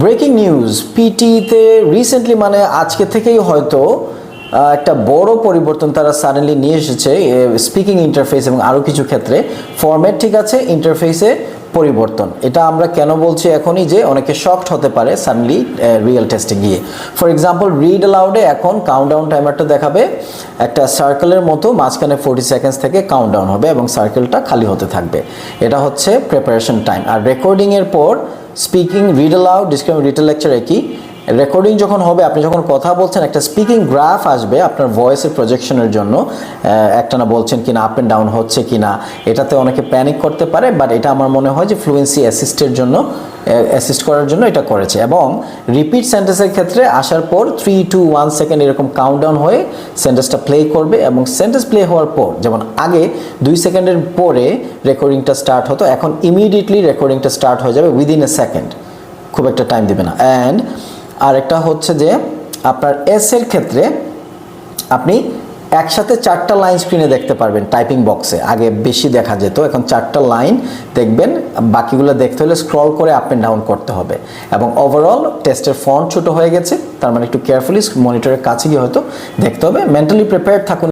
Breaking news পিটিতে recently মানে আজকে থেকেই হয়তো একটা বড় পরিবর্তন তারা সাডেনলি নিয়ে এসেছে স্পিকিং ইন্টারফেস এবং আরও কিছু ক্ষেত্রে ফরম্যাট ঠিক আছে, ইন্টারফেসে পরিবর্তন। এটা আমরা কেন বলছি এখনই যে অনেকে শকড হতে পারে সাডেনলি রিয়েল টেস্টে গিয়ে। ফর এক্সাম্পল রিড অ্যালাউডে এখন কাউন্টডাউন টাইমারটা দেখাবে একটা সার্কেলের মতো, মাঝখানে 40 সেকেন্ডস থেকে কাউন্টডাউন হবে এবং সার্কেলটা খালি হতে থাকবে। এটা হচ্ছে প্রিপারেশন টাইম। আর রেকর্ডিংয়ের পর speaking read aloud describe retail lecture একই, রেকর্ডিং যখন হবে আপনি যখন কথা বলছেন একটা স্পিকিং গ্রাফ আসবে আপনার ভয়েসের প্রজেকশনের জন্য, একটানা বলছেন কিনা, আপ অ্যান্ড ডাউন হচ্ছে কিনা। এটাতে অনেকে প্যানিক করতে পারে, বাট এটা আমার মনে হয় যে ফ্লুয়েন্সি অ্যাসিস্ট করার জন্য এটা করেছে। এবং রিপিট সেন্টেন্সের ক্ষেত্রে আসার পর 3, 2, 1 সেকেন্ড এরকম কাউন্টডাউন হয়ে সেন্টেন্সটা প্লে করবে এবং সেন্টেন্স প্লে হওয়ার পর, যেমন আগে 2 সেকেন্ডের পরে রেকর্ডিংটা স্টার্ট হতো, এখন ইমিডিয়েটলি রেকর্ডিংটা স্টার্ট হয়ে যাবে উইদিন এ সেকেন্ড, খুব একটা টাইম দিবে না। অ্যান্ড আরেকটা হচ্ছে যে আপনার এর ক্ষেত্রে আপনি একসাথে 4টা লাইন স্ক্রিনে দেখতে পারবেন টাইপিং বক্সে। আগে বেশি দেখা যেত, এখন 4টা লাইন দেখবেন। বাকিগুলো দেখতে হলে স্ক্রল করে আপ অ্যান্ড ডাউন করতে হবে। এবং ওভারঅল টেস্টের ফন্ট ছোট হয়ে গেছে, তার মানে একটু কেয়ারফুলি মনিটরের কাছে গিয়ে হয়তো দেখতে হবে। মেন্টালি প্রিপেয়ার্ড থাকুন।